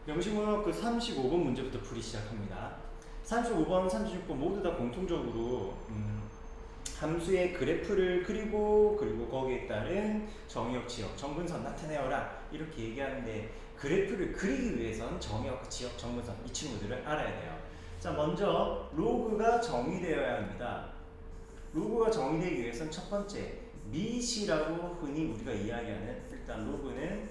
영식문학 그 35번 문제부터 풀이 시작합니다. 35번, 36번 모두 다 공통적으로 함수의 그래프를 그리고 거기에 따른 정의역, 지역, 정분선 나타내어라 이렇게 얘기하는데 그래프를 그리기 위해선 정의역, 지역, 정분선 이 친구들을 알아야 돼요. 자, 먼저 로그가 정의되어야 합니다. 로그가 정의되기 위해선 첫 번째 밑이라고 흔히 우리가 이야기하는 일단 로그는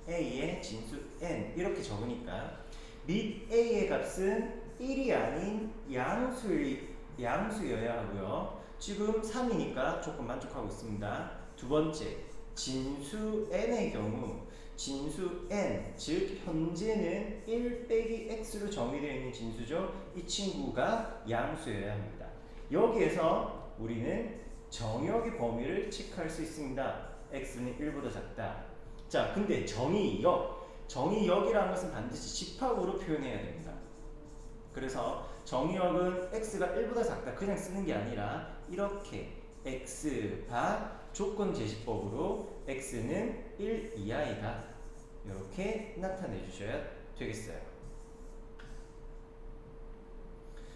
a의 진수 n 이렇게 적으니까 밑 a의 값은 1이 아닌 양수여야 하고요. 지금 3이니까 조금 만족하고 있습니다. 두 번째 진수 n의 경우 진수 n 즉 현재는 1 빼기 x로 정의되어 있는 진수죠. 이 친구가 양수여야 합니다. 여기에서 우리는 정의역의 범위를 체크할 수 있습니다. x는 1보다 작다. 자, 근데 정의역이라는 것은 반드시 집합으로 표현해야 됩니다. 그래서 정의역은 x가 1보다 작다 그냥 쓰는 게 아니라 이렇게 x바 조건 제시법으로 x는 1 이하이다 이렇게 나타내 주셔야 되겠어요.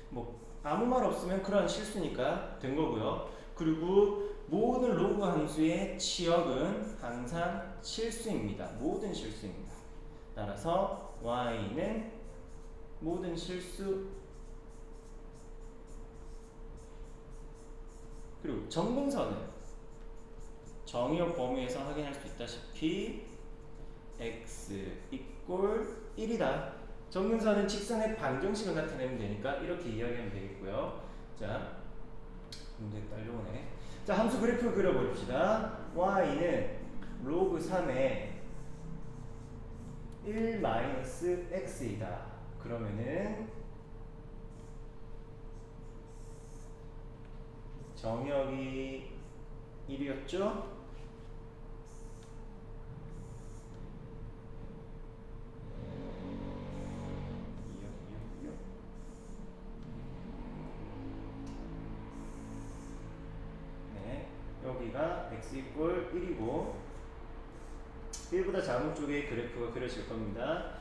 뭐 아무 말 없으면 그런 실수니까 된 거고요. 그리고 모든 로그 함수의 치역은 항상 실수입니다. 모든 실수입니다. 따라서 y는 모든 실수 그리고 정분선은 정의역 범위에서 확인할 수 있다시피 x 이꼴 1이다. 정분선은 직선의 방정식을 나타내면 되니까 이렇게 이야기하면 되겠고요. 자, 문제 딸려오네. 자, 함수 그래프 그려버립시다. y는 로그 3의 1-x이다. 그러면은 정역이 1이었죠? 네, 여기가 x 이꼴 1이고 1보다 작은 쪽에 그래프가 그려질 겁니다.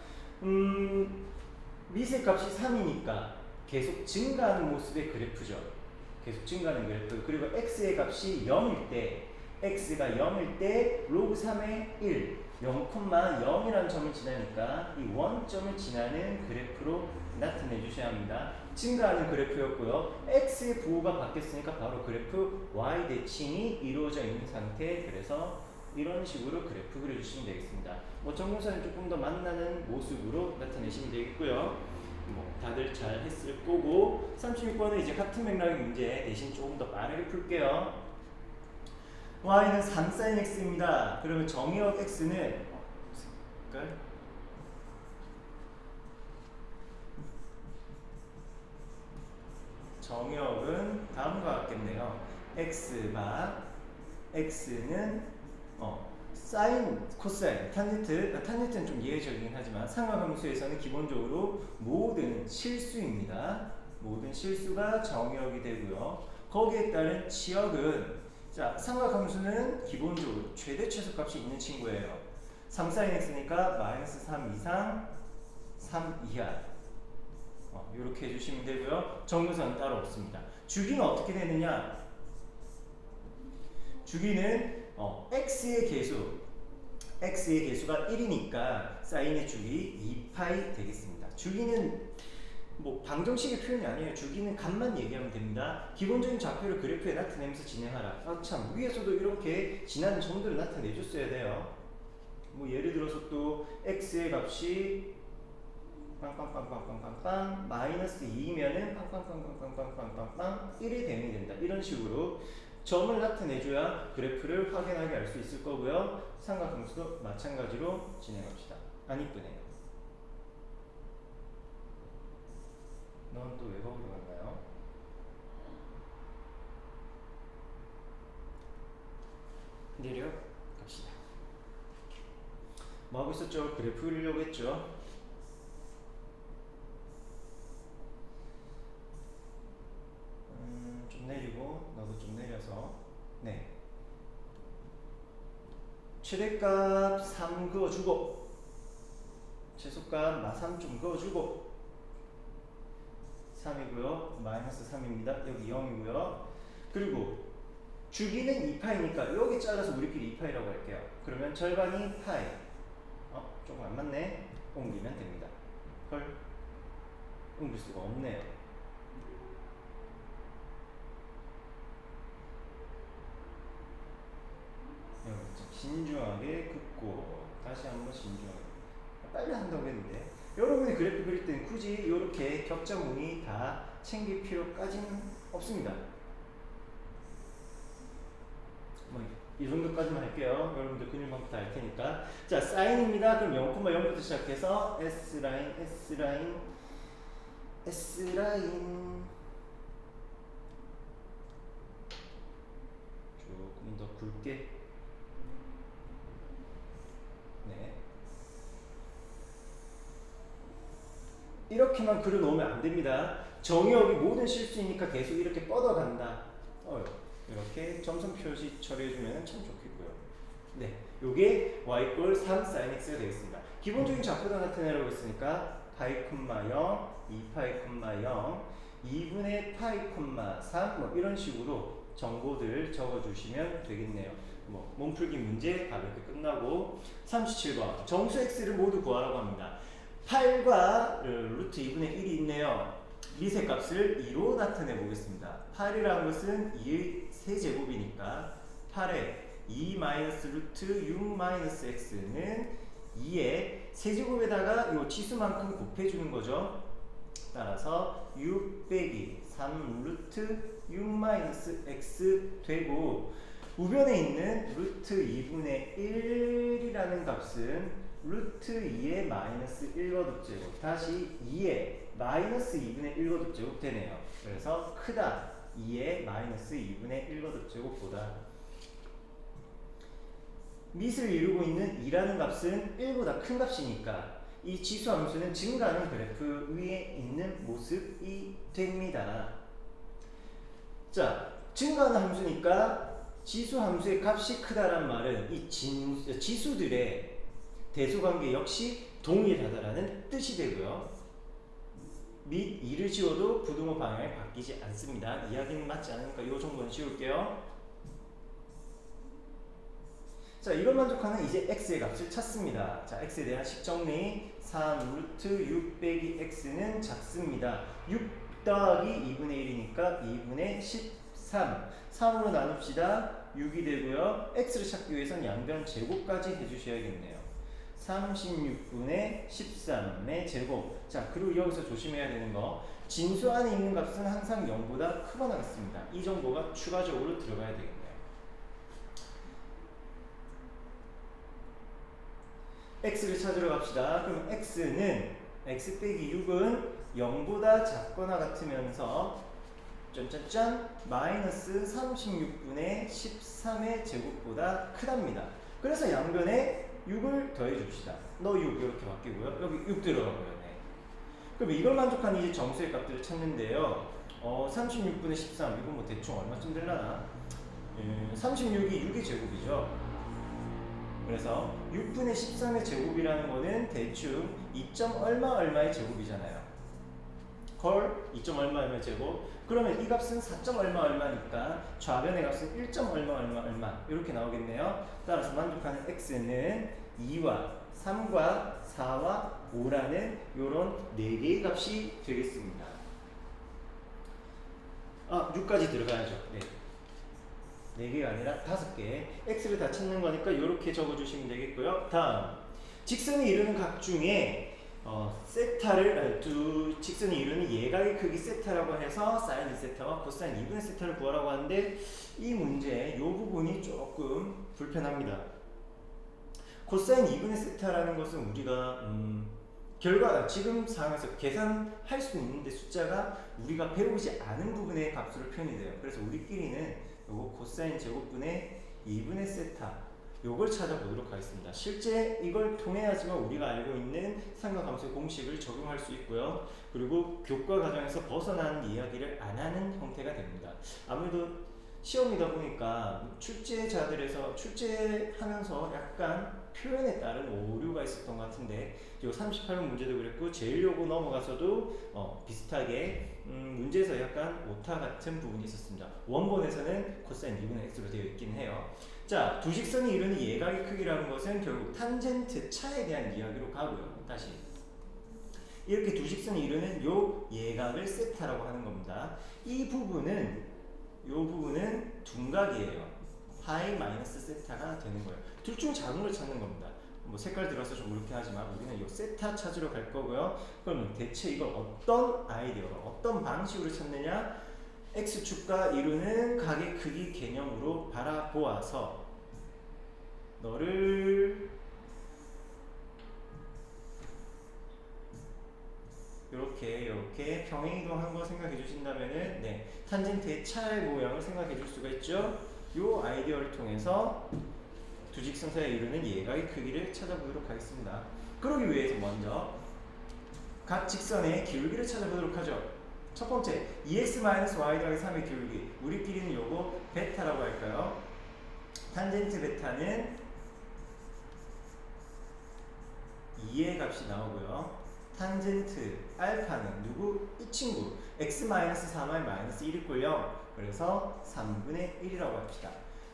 밑의 값이 3이니까 계속 증가하는 모습의 그래프죠. 계속 증가하는 그래프. 그리고 x의 값이 0일 때 x가 0일 때 로그 3의 1 0,0이라는 점을 지나니까 이 원점을 지나는 그래프로 나타내 주셔야 합니다. 증가하는 그래프였고요. x의 부호가 바뀌었으니까 바로 그래프 y 대칭이 이루어져 있는 상태. 그래서 이런 식으로 그래프 그려주시면 되겠습니다. 뭐 정분선을 조금 더 만나는 모습으로 나타내시면 되겠고요. 뭐 다들 잘 했을 거고 36번은 이제 같은 맥락의 문제 대신 조금 더 빠르게 풀게요. y는 3sin x입니다. 그러면 정의역 x는 정의역은 다음과 같겠네요. x바 x는 사인, 코사인, 탄젠트는 좀 예외적이긴 하지만 삼각함수에서는 기본적으로 모든 실수입니다. 모든 실수가 정의역이 되고요. 거기에 따른 치역은 자, 삼각함수는 기본적으로 최대 최소값이 있는 친구예요. 3sin x니까 마이너스 3 이상 3 이하 이렇게 해주시면 되고요. 정분선은 따로 없습니다. 주기는 어떻게 되느냐? 주기는 x의 개수가 1이니까 사인의 주기 2파이 되겠습니다. 주기는 뭐 방정식의 표현이 아니에요. 주기는 값만 얘기하면 됩니다. 기본적인 좌표를 그래프에 나타내면서 진행하라. 아, 참 위에서도 이렇게 지나는 점들을 나타내줬어야 돼요. 뭐 예를 들어서 또 x의 값이 빵빵빵빵빵빵빵 마이너스 2면은 빵빵빵빵빵빵빵빵 1이 되면 된다. 이런 식으로 점을 나타내줘야 그래프를 확인하게 할 수 있을 거고요. 삼각함수도 마찬가지로 진행합시다. 안 이쁘네요. 넌 또 외곽으로 갔나요? 내려 갑시다. 뭐 하고 있었죠? 그래프 그리려고 했죠. 좀 내리고 너도 좀 내려서 네. 최대값 3 그어주고 최소값 마3 좀 그어주고 3이고요. 마이너스 3입니다. 여기 0이고요. 그리고 주기는 2파이니까 여기 잘라서 우리끼리 2파이라고 할게요. 그러면 절반이 파이. 조금 안 맞네. 옮기면 됩니다. 헐, 옮길 수가 없네요. 신중하게 긋고 다시 한번 신중하게. 빨리 한다고 했는데 여러분이 그래프 그릴 때는 굳이 이렇게 격자 무늬 다 챙길 필요까지는 없습니다. 뭐 이 정도까지만 할게요. 여러분들 그림 방법 다 알 테니까. 자, 사인입니다. 그럼 0,0부터 시작해서 S라인, S라인, S라인. 조금 더 굵게. 네. 이렇게만 그려 놓으면 안 됩니다. 정의역이 모든 실수이니까 계속 이렇게 뻗어간다. 이렇게 점선 표시 처리해주면 참 좋겠고요. 네, 요게 y 꼴 3 sin x가 되겠습니다. 기본적인 좌표가 나타내라고 했으니까 파이, 0, 2파이, 0, 2분의 파이, 3 뭐 이런 식으로 정보들 적어주시면 되겠네요. 뭐 몸풀기 문제 가볍게 끝나고 37번 정수 x를 모두 구하라고 합니다. 8과 루트 2분의 1이 있네요. 미세 값을 2로 나타내 보겠습니다. 8이라는 것은 2의 세제곱이니까 8에 2 마이너스 루트 6 마이너스 x는 2의 세제곱에다가 이 지수만큼 곱해주는 거죠. 따라서 6 빼기 3 루트 6 마이너스 x 되고 우변에 있는 루트 2분의 1이라는 값은 루트 2의 마이너스 1거듭제곱 다시 2의 마이너스 2분의 1거듭제곱 되네요. 그래서 크다 2의 마이너스 2분의 1거듭제곱보다 밑을 이루고 있는 2라는 값은 1보다 큰 값이니까 이 지수 함수는 증가하는 그래프 위에 있는 모습이 됩니다. 자, 증가하는 함수니까 지수 함수의 값이 크다란 말은 이 지수들의 대소관계 역시 동일하다라는 뜻이 되고요. 및 2를 지워도 부등호 방향이 바뀌지 않습니다. 이야기는 맞지 않으니까 이 정도는 지울게요. 자, 이걸 만족하는 이제 x의 값을 찾습니다. 자, x에 대한 식정리 3 루트 6 빼기 x는 작습니다. 6 더하기 2분의 1이니까 2분의 13 3으로 나눕시다. 6이 되고요. x를 찾기 위해서는 양변 제곱까지 해주셔야겠네요. 36분의 13의 제곱. 자, 그리고 여기서 조심해야 되는 거 진수 안에 있는 값은 항상 0보다 크거나 같습니다. 이 정보가 추가적으로 들어가야 되겠네요. x를 찾으러 갑시다. 그럼 x는 x 빼기 6은 0보다 작거나 같으면서 짠짠짠 마이너스 36분의 13의 제곱보다 크답니다. 그래서 양변에 6을 더해 줍시다. 너 6 이렇게 바뀌고요. 여기 6 들어가고요. 네. 그럼 이걸 만족하는 이제 정수의 값들을 찾는데요. 36분의 13 이건 뭐 대충 얼마쯤 되려나? 36이 6의 제곱이죠. 그래서 6분의 13의 제곱이라는 거는 대충 2점 얼마 얼마의 제곱이잖아요. 걸 2점 얼마 얼마 제곱. 그러면 이 값은 4점 얼마 얼마니까 좌변의 값은 1점 얼마 얼마 얼마 이렇게 나오겠네요. 따라서 만족하는 x는 2와 3과 4와 5라는 요런 4개의 값이 되겠습니다. 6까지 들어가야죠. 네. 4개가 아니라 5개. x를 다 찾는 거니까 이렇게 적어주시면 되겠고요. 다음 직선이 이루는 각 중에 세타를 두 직선이 이루는 예각의 크기 세타라고 해서 사인 2세타와 코사인 2분의 세타를 구하라고 하는데 이 문제 이 부분이 조금 불편합니다. 코사인 2분의 세타라는 것은 우리가 결과 지금 상황에서 계산할 수 있는데 숫자가 우리가 배우지 않은 부분의 값으로 표현이 돼요. 그래서 우리끼리는 요거 코사인 제곱분의 2분의 세타 요걸 찾아보도록 하겠습니다. 실제 이걸 통해야지만 우리가 알고 있는 삼각함수의 공식을 적용할 수 있고요. 그리고 교과 과정에서 벗어나는 이야기를 안 하는 형태가 됩니다. 아무래도 시험이다 보니까 출제자들에서 출제하면서 약간 표현에 따른 오류가 있었던 것 같은데 요 38번 문제도 그랬고 제일 요거 넘어가서도 비슷하게 문제에서 약간 오타 같은 부분이 있었습니다. 원본에서는 코사인 2분의 x로 되어 있긴 해요. 자, 두 직선이 이루는 예각의 크기라는 것은 결국 탄젠트 차에 대한 이야기로 가고요. 다시 이렇게 두 직선이 이루는 요 예각을 세타라고 하는 겁니다. 이 부분은 둔각이에요. 파이 마이너스 세타가 되는 거예요. 둘 중 작은 걸 찾는 겁니다. 뭐 색깔 들어서 좀 그렇게 하지만 우리는 요 세타 찾으러 갈 거고요. 그러면 대체 이걸 어떤 아이디어로 어떤 방식으로 찾느냐? x축과 이루는 각의 크기 개념으로 바라보아서 너를 이렇게 평행이동한 거 생각해 주신다면은 네, 탄젠트의 차의 모양을 생각해 줄 수가 있죠. 요 아이디어를 통해서 두 직선 사이에 이루는 예각의 크기를 찾아보도록 하겠습니다. 그러기 위해서 먼저 각 직선의 기울기를 찾아보도록 하죠. 첫 번째 2x-y-3의 기울기, 우리끼리는 요거 베타라고 할까요? 탄젠트 베타는 2의 값이 나오고요. 탄젠트 알파는 누구? 이 친구 x-4y-1일 걸요. 그래서 3분의 1이라고 합시다.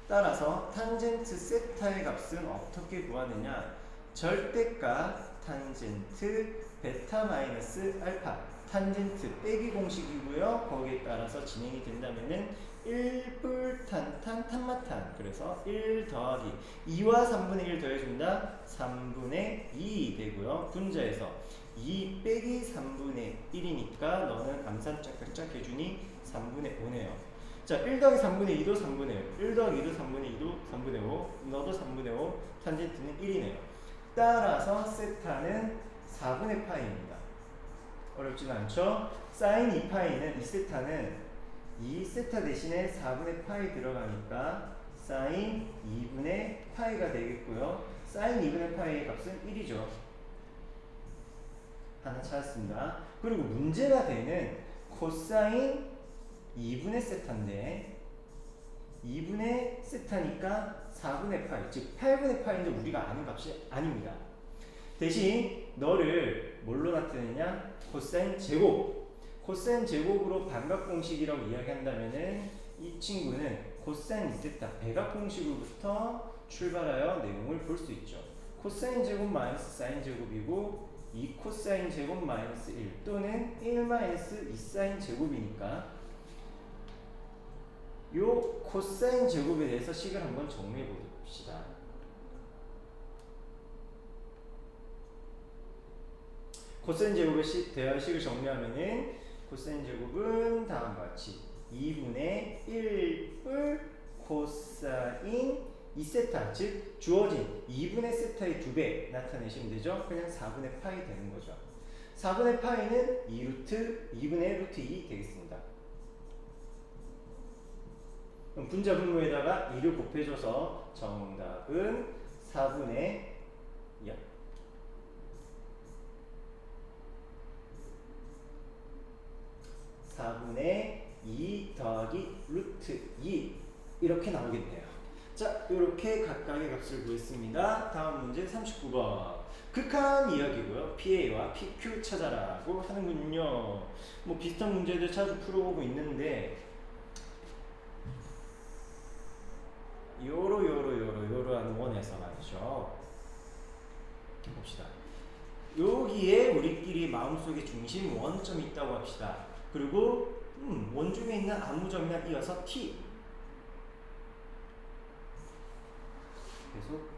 따라서 탄젠트 세타의 값은 어떻게 구하느냐? 절대값 탄젠트 베타 마이너스 알파, 탄젠트 빼기 공식이고요. 거기에 따라서 진행이 된다면은 1불탄탄 탄마탄, 그래서 1 더하기 2와 3분의 1 더해준다 3분의 2 되고요. 분자에서 2 빼기 3분의 1이니까 너는 암산 짝짝짝 해주니 3분의 5네요. 자, 1 더하기 3분의 2도 3분의 5, 1 더하기 2도 3분의 2도 3분의 5, 너도 3분의 5, 탄젠트는 1이네요. 따라서 세타는 4분의 파이입니다. 어렵지는 않죠? 사인 2파이는 이 세타는 이 세타 대신에 4분의 파이 들어가니까 사인 2분의 파이가 되겠고요. 사인 2분의 파이의 값은 1이죠. 하나 찾았습니다. 그리고 문제가 되는 코사인 2분의 세타인데 2분의 세타니까 4분의 파이, 즉 8분의 파이인데 우리가 아는 값이 아닙니다. 대신 너를 뭘로 나타내냐? 코사인 제곱. 코사인 제곱으로 반각 공식이라고 이야기한다면은 이 친구는 코사인 2세타 배각 공식으로부터 출발하여 내용을 볼 수 있죠. 코사인 제곱 마이너스 사인 제곱이고 2 코사인 제곱 마이너스 1 또는 1 마이너스 2 사인 제곱이니까 요 코사인 제곱에 대해서 식을 한번 정리해 봅시다. 코사인 제곱의 대하의 식을 정리하면은 코사인 제곱은 다음과 같이 2분의 1뿔 코사인 2세타, 즉 주어진 2분의 세타의 2배 나타내시면 되죠. 그냥 4분의 파이 되는 거죠. 4분의 파이는 2분의 1 루트 2 되겠습니다. 그럼 분자 분모에다가 2를 곱해줘서 정답은 4분의 2 더하기 루트 2 이렇게 나오겠네요. 자, 이렇게 각각의 값을 구했습니다. 다음 문제 39번. 극한 이야기고요. PA와 PQ 찾아라고 하는군요. 뭐 비슷한 문제들 자주 풀어보고 있는데 요러한 원에서 말이죠. 봅시다. 여기에 우리끼리 마음속에 중심 원점이 있다고 합시다. 그리고 원중에 있는 아무 점이나 이어서 T. 계속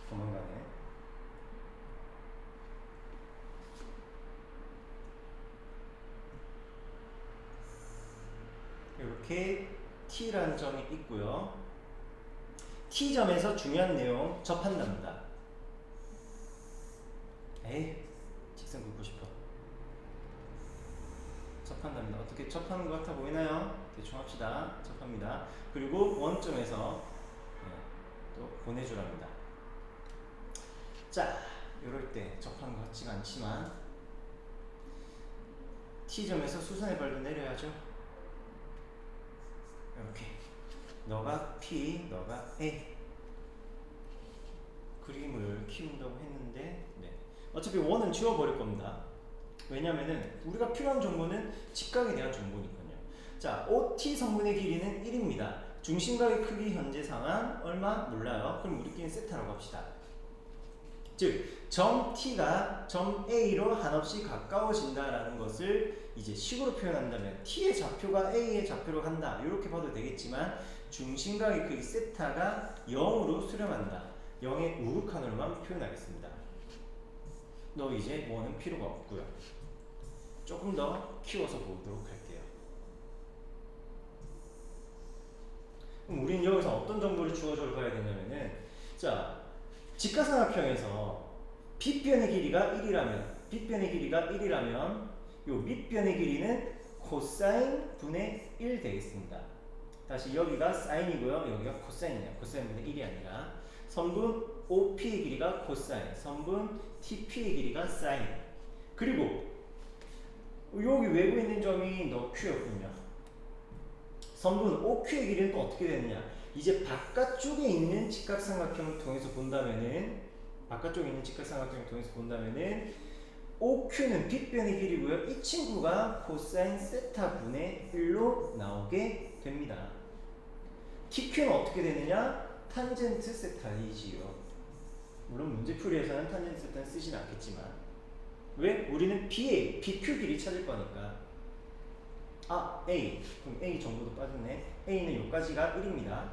도망가네. 이렇게 T라는 점이 있고요. T점에서 중요한 내용 접한답니다. 에이, 직선 긋고 싶어. 접한답니다. 어떻게 접하는 것 같아 보이나요? 대충 합시다. 접합니다. 그리고 원점에서 또 보내주랍니다. 자, 이럴 때 접하는 것 같지가 않지만 T점에서 수선의 발도 내려야죠. 이렇게 너가 P, 너가 A. 그림을 키운다고 했는데 네. 어차피 원은 지워버릴 겁니다. 왜냐면은 우리가 필요한 정보는 직각에 대한 정보니까요. 자, OT 성분의 길이는 1입니다. 중심각의 크기 현재 상황 얼마? 몰라요. 그럼 우리끼리 세타라고 합시다. 즉, 점 T가 점 A로 한없이 가까워진다라는 것을 이제 식으로 표현한다면 T의 좌표가 A의 좌표로 간다. 이렇게 봐도 되겠지만 중심각의 크기 세타가 0으로 수렴한다. 0의 우극한으로만 표현하겠습니다. 너 이제 뭐는 필요가 없고요. 조금 더 키워서 보도록 할게요. 그럼 우리는 여기서 어떤 정보를 주어져 가야 되냐면은 자, 직각삼각형에서 빗변의 길이가 1이라면 요 밑변의 길이는 코사인 분의 1 되겠습니다. 다시 여기가 사인이고요. 여기가 코사인이에요. 코사인 분의 1이 아니라 선분 OP의 길이가 코사인, 선분 TP의 길이가 사인. 그리고 여기 외부에 있는 점이 너 Q였군요. 선분 OQ의 길이는 또 어떻게 되느냐? 이제 바깥쪽에 있는 직각삼각형을 통해서 본다면은 OQ는 빗변의 길이고요. 이 친구가 코사인 세타 분의 1로 나오게 됩니다. TQ는 어떻게 되느냐? 탄젠트 세타이지요. 물론 문제풀이에서는 탄젠트 세타는 쓰진 않겠지만 왜? 우리는 BQ 길이 찾을 거니까. 아, A. 그럼 A 정도도 빠졌네. A는 여기까지가 1입니다.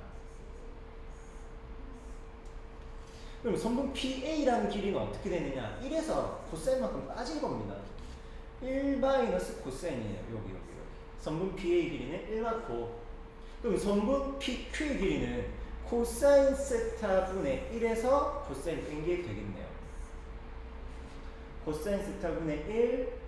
그럼 선분 PA라는 길이는 어떻게 되느냐? 1에서 코사인만큼 빠진 겁니다. 1 마이너스 코사인이에요. 여기. 선분 PA 길이는 1 맞고, 그럼 선분 PQ의 길이는 코사인 세타 분의 1에서 코사인 뺀 게 되겠네요. 코사인 세타 분의 1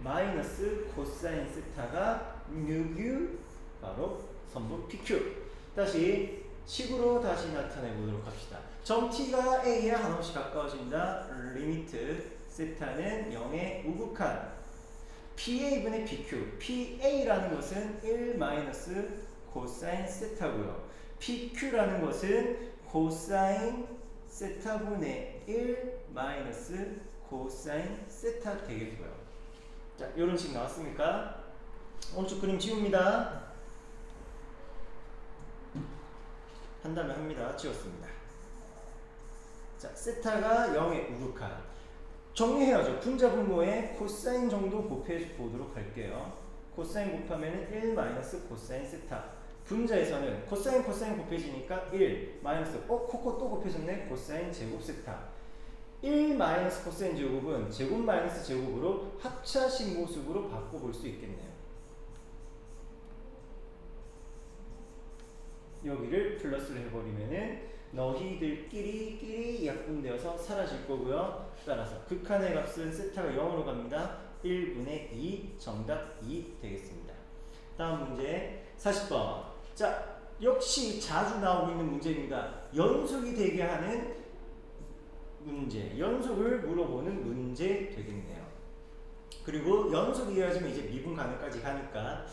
마이너스 코사인 세타가 뮤규 바로 선분 PQ. 다시 식으로 다시 나타내 보도록 합시다. 점 T가 A에 한없이 가까워진다. 리미트 세타는 0의 우극한 PA분의 PQ. PA라는 것은 1 마이너스 코사인 세타고요. PQ라는 것은 코사인 세타분의 1 마이너스 코사인 세타 되겠고요. 자, 이런 식 나왔습니까? 오른쪽 그림 지웁니다. 한다면 합니다. 지웠습니다. 자, 세타가 0의 우극한. 정리해야죠. 분자 분모에 코사인 정도 곱해 보도록 할게요. 코사인 곱하면 1 마이너스 코사인 세타. 분자에서는 코사인 곱해지니까 1 마이너스 코코 또 곱해졌네. 코사인 제곱 세타. 1 마이너스 코사인 제곱은 제곱 마이너스 제곱으로 합차식 모습으로 바꿔볼 수 있겠네요. 여기를 플러스를 해버리면은 너희들끼리 약분되어서 사라질 거고요. 따라서 극한의 값은 세타가 0으로 갑니다. 1분의 2 정답 2 되겠습니다. 다음 문제 40번. 자, 역시 자주 나오고 있는 문제입니다. 연속이 되게 하는 문제, 연속을 물어보는 문제 되겠네요. 그리고 연속이 이어지면 이제 미분 가능까지 가니까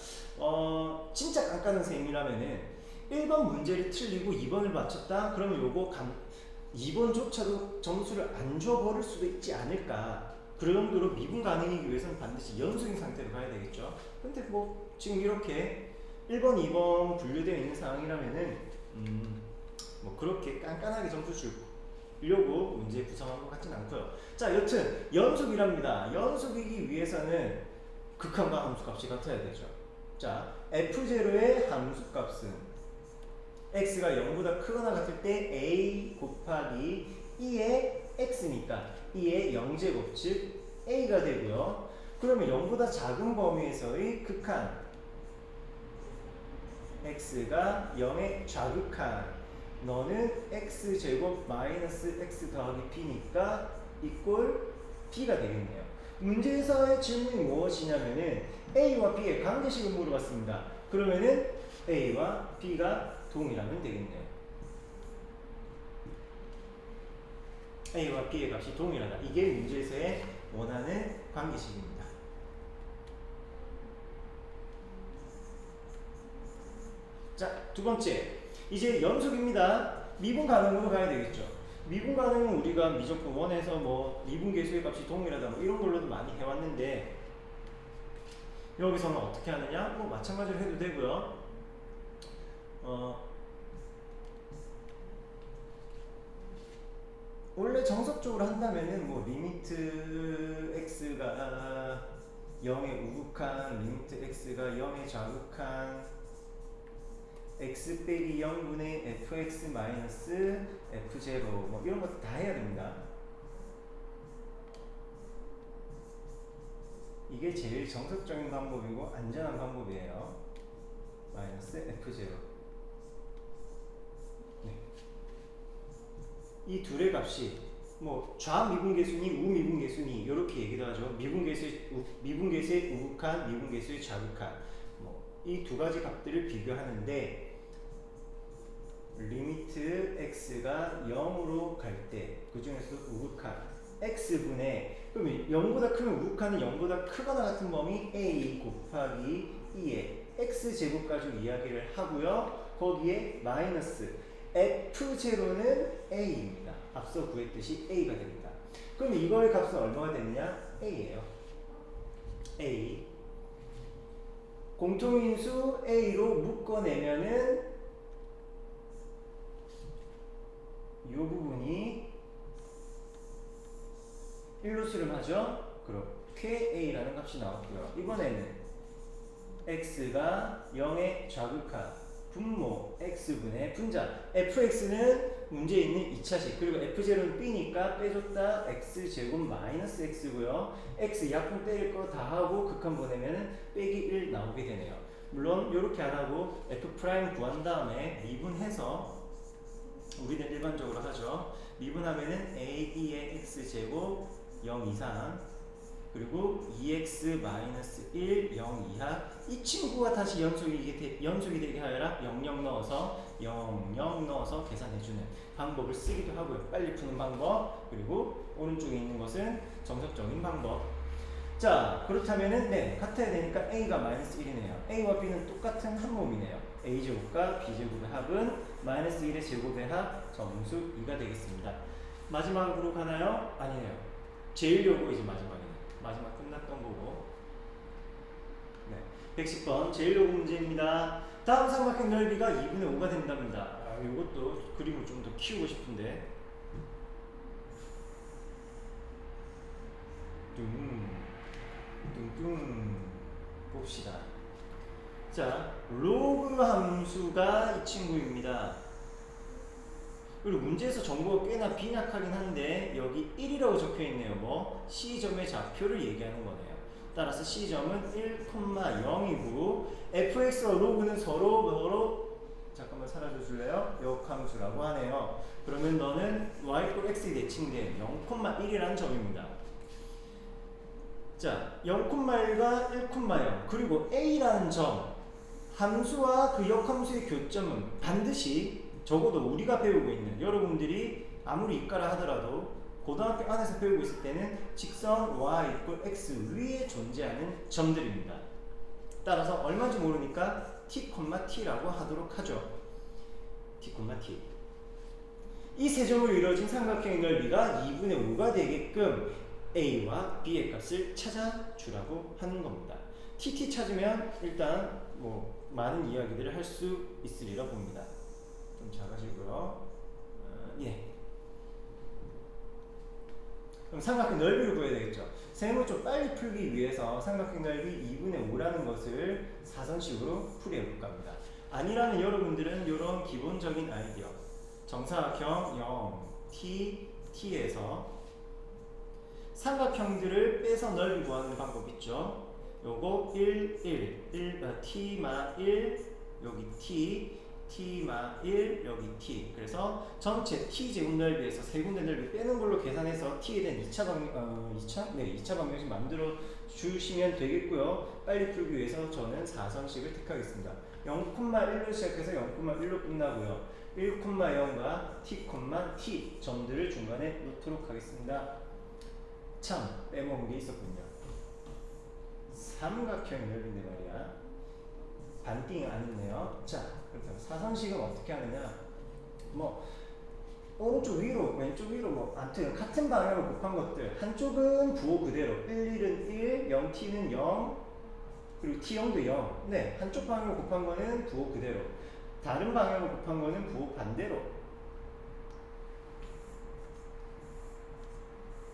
진짜 깐깐한 셈이라면은 1번 문제를 틀리고 2번을 맞췄다? 그러면 요거 2번조차도 점수를 안 줘버릴 수도 있지 않을까. 그 정도로 미분 가능이기 위해서는 반드시 연속인 상태로 가야 되겠죠. 근데 뭐 지금 이렇게 1번, 2번 분류되어 있는 상황이라면은 뭐 그렇게 깐깐하게 점수 주려고 문제 구성한 것 같진 않고요. 자, 여튼 연속이랍니다. 연속이기 위해서는 극한과 함수값이 같아야 되죠. 자, F0의 함수값은 x가 0보다 크거나 같을 때 a 곱하기 2의 x니까 2의 0제곱 즉 a가 되고요. 그러면 0보다 작은 범위에서의 극한 x가 0의 좌극한 너는 x제곱 마이너스 x 더하기 b니까 이꼴 b가 되겠네요. 문제에서의 질문이 무엇이냐면은 a와 b의 관계식을 물어봤습니다. 그러면은 a와 b가 동일하면 되겠네요. A와 B의 값이 동일하다. 이게 문제에서의 원하는 관계식입니다. 자, 두 번째. 이제 연속입니다. 미분 가능으로 가야 되겠죠. 미분 가능은 우리가 미적분 1에서 뭐 미분 계수의 값이 동일하다 뭐 이런 걸로도 많이 해왔는데 여기서는 어떻게 하느냐? 뭐 마찬가지로 해도 되고요. 원래 정석적으로 한다면은 뭐 리미트 x가 0에 우극한, 리미트 x가 0에 좌극한 x 빼기 0분의 fx 마이너스 f0 뭐 이런 것도 다 해야 됩니다. 이게 제일 정석적인 방법이고 안전한 방법이에요. 마이너스 f0. 네. 이 둘의 값이 뭐 좌미분계수니 우미분계수니 이렇게 얘기도 하죠. 미분계수의 우극한, 미분계수의 좌극한 뭐 이 두 가지 값들을 비교하는데 리미트 x가 0으로 갈 때 그 중에서도 우극한 x분의 그러면 0보다 크면 우극한은 0보다 크거나 같은 범위 a 곱하기 2의 x제곱 가지고 이야기를 하고요. 거기에 마이너스 f0는 a입니다. 앞서 구했듯이 a가 됩니다. 그럼 이거의 값은 얼마가 되느냐? a예요. a 공통인수 a로 묶어내면은 이 부분이 1로 수렴하죠? 그렇게 a라는 값이 나왔고요. 이번에는 x가 0의 좌극한 분모 x분의 분자 fx는 문제에 있는 2차식 그리고 f0는 b니까 빼줬다 x제곱 마이너스 x고요. x 약분 때릴 거 다 하고 극한 보내면 빼기 1 나오게 되네요. 물론 이렇게 안 하고 f' 구한 다음에 미분해서 우리는 일반적으로 하죠. 미분하면은 a2의 x제곱 0 이상 그리고 2x-1 0 이하 이 친구가 다시 연속이 되게 하여라 00 넣어서 00 넣어서 계산해주는 방법을 쓰기도 하고요. 빨리 푸는 방법 그리고 오른쪽에 있는 것은 정석적인 방법. 자 그렇다면은 네 같아야 되니까 a가 마이너스 1이네요. a와 b는 똑같은 한 몸이네요. a제곱과 b제곱의 합은 마이너스 1의 제곱의 합 정수 2가 되겠습니다. 마지막으로 가나요? 아니에요. 제일 요거 이제 마지막이네요. 마지막 끝났던 거고. 네, 110번 제일 요거 문제입니다. 다음 삼각형 넓이가 2분의 5가 된답니다. 이것도 그림을 좀 더 키우고 싶은데. 뚱뚱 봅시다. 자, 로그 함수가 이 친구입니다. 그리고 문제에서 정보가 꽤나 빈약하긴 한데 여기 1이라고 적혀 있네요. 뭐 C점의 좌표를 얘기하는 거네요. 따라서 C점은 1,0이고 fx와 로그는 서로 잠깐만 사라져 줄래요? 역함수라고 하네요. 그러면 너는 y = x에 대칭된 0,1이라는 점입니다. 자, 0,1과 1,0 그리고 a라는 점 함수와 그 역함수의 교점은 반드시 적어도 우리가 배우고 있는 여러분들이 아무리 이과라 하더라도 고등학교 안에서 배우고 있을 때는 직선 y = x 위에 존재하는 점들입니다. 따라서 얼마인지 모르니까 t,t라고 하도록 하죠. t, t. 이 세 점으로 이루어진 삼각형의 넓이가 2분의 5가 되게끔 a와 b의 값을 찾아주라고 하는 겁니다. tt 찾으면 일단 뭐 많은 이야기들을 할 수 있으리라 봅니다. 좀 작아지고요. 예. 그럼 삼각형 넓이를 구해야 되겠죠. 셈을 좀 빨리 풀기 위해서 삼각형 넓이 2분의 5라는 것을 사선식으로 풀이해볼까 합니다. 아니라면 여러분들은 이런 기본적인 아이디어 정사각형 0, t, t에서 삼각형들을 빼서 넓이 구하는 방법 있죠. 요거 1, t마 1, 여기 t마 1, 여기 t. 그래서 전체 t 제곱 넓이에서 세 군데 넓이 빼는 걸로 계산해서 t에 대한 2차 방정식 만들어 주시면 되겠고요. 빨리 풀기 위해서 저는 사선식을 택하겠습니다. 0,1로 시작해서 0,1로 끝나고요. 1,0과 t, 점들을 중간에 놓도록 하겠습니다. 참 빼먹은 게 있었군요. 삼각형 넓이인데 말이야. 반띵 안 했네요. 자, 그렇다면 사선식은 어떻게 하느냐? 뭐 오른쪽 위로 왼쪽 위로 뭐 아무튼 같은 방향을 곱한 것들 한쪽은 부호 그대로 1, 1은 1, 0t는 0 그리고 t0도 0 네 한쪽 방향을 곱한 거는 부호 그대로 다른 방향을 곱한 거는 부호 반대로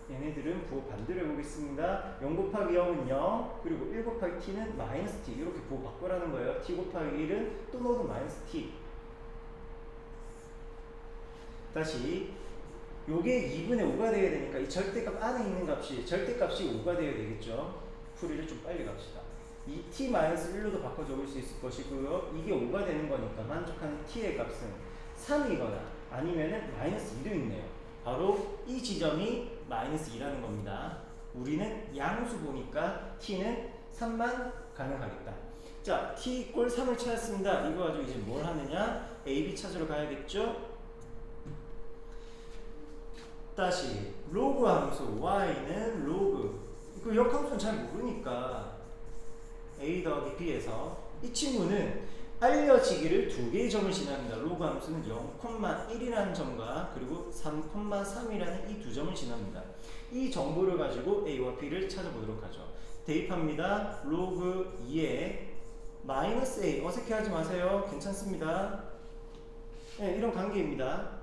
얘네들은 부호 반대로 해보겠습니다. 0 곱하기 0은 0 그리고 1 곱하기 t는 마이너스 t 이렇게 부호 바꾸라는 거예요. t 곱하기 1은 또 넣어도 마이너스 t 다시 요게 2분의 5가 되어야 되니까 이 절대값 안에 있는 값이 절대값이 5가 되어야 되겠죠. 풀이를 좀 빨리 갑시다. 이 t-1로도 바꿔 적을 수 있을 것이고요. 이게 5가 되는 거니까 만족하는 t의 값은 3이거나 아니면은 마이너스 2도 있네요. 바로 이 지점이 마이너스 2라는 겁니다. 우리는 양수 보니까 t는 3만 가능하겠다. 자, t 이꼴 3을 찾았습니다. 이거 가지고 이제 뭘 하느냐? a, b 찾으러 가야겠죠? 다시 로그 함수 y는 로그 그 역함수는 잘 모르니까 a 더하기 b에서 이 친구는 알려지기를 두 개의 점을 지납니다. 로그 함수는 0,1이라는 점과 그리고 3,3이라는 이 두 점을 지납니다. 이 정보를 가지고 a와 b를 찾아보도록 하죠. 대입합니다. 로그 2에 마이너스 a 어색해하지 마세요. 괜찮습니다. 네, 이런 관계입니다.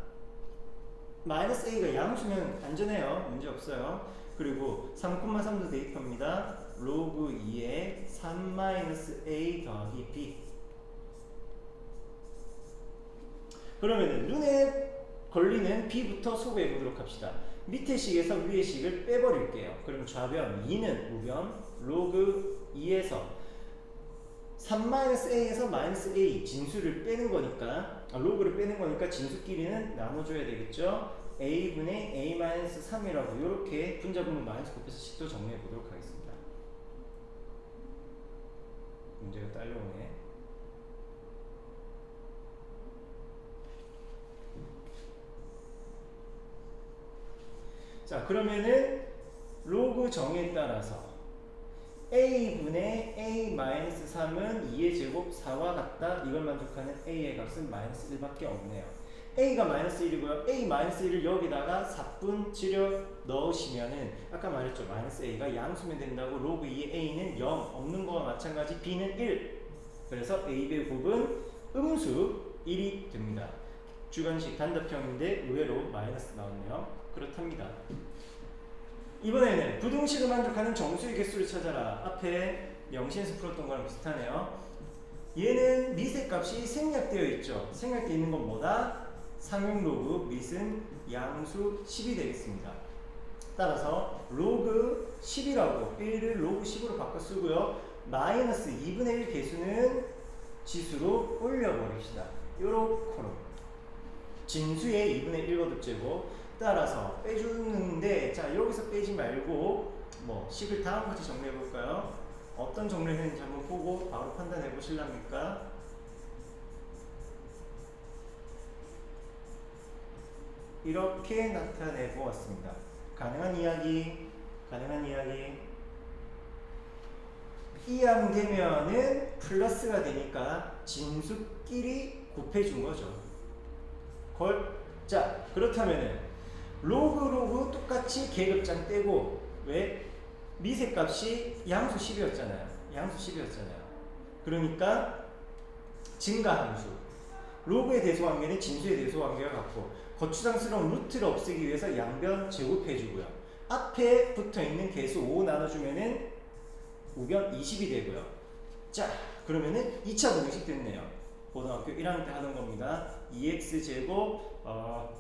마이너스 a가 양수면 안전해요. 문제 없어요. 그리고 3,3도 대입합니다. 로그 2에 3-a 더하기 b 그러면은 눈에 걸리는 b부터 소개해 보도록 합시다. 밑에 식에서 위의 식을 빼버릴게요. 그럼 좌변 2는 우변 로그 2에서 3-a에서 -a 진수를 빼는 거니까 로그를 빼는 거니까 진수끼리는 나눠줘야 되겠죠. a분의 a-3이라고 이렇게 분자분모 마이너스 곱해서 식도 정리해 보도록 하겠습니다. 문제가 딸려오네. 자, 그러면은 로그 정의에 따라서 a분의 a-3은 2의 제곱 4와 같다. 이걸 만족하는 a의 값은 마이너스 1밖에 없네요. a가 마이너스 1이고요. a-1을 여기다가 4분 치려 넣으시면은 아까 말했죠. 마이너스 a가 양수면 된다고. 로그 2의 a는 0 없는 거와 마찬가지 b는 1. 그래서 a-b의 곱은 음수 1이 됩니다. 주관식 단답형인데 의외로 마이너스 나왔네요. 그렇답니다. 이번에는 부등식을 만족하는 정수의 개수를 찾아라. 앞에 명시에서 풀었던 거랑 비슷하네요. 얘는 미세 값이 생략되어 있죠. 생략되어 있는 건 뭐다? 상용 로그 밑은 양수 10이 되겠습니다. 따라서 로그 10이라고 1을 로그 10으로 바꿔 쓰고요. 마이너스 2분의 1 개수는 지수로 올려버립시다. 요렇게 진수의 2분의 1 거듭제곱 따라서 빼주는데 자 여기서 빼지 말고 뭐 식을 다음 같이 정리해 볼까요? 어떤 정리를 했는지 한번 보고 바로 판단해 보실랍니까? 이렇게 나타내 보았습니다. 가능한 이야기 이항되면은 플러스가 되니까 진수끼리 곱해준 거죠. 자 그렇다면은 로그 똑같이 계급장 떼고 왜? 미세값이 양수 10이었잖아요. 그러니까 증가함수 로그의 대소관계는 진수의 대소관계가 같고 거추장스러운 루트를 없애기 위해서 양변 제곱해주고요. 앞에 붙어있는 개수 5 나눠주면은 우변 20이 되고요. 자 그러면은 2차 부등식 됐네요. 고등학교 1학년 때 하던 겁니다. 2x제곱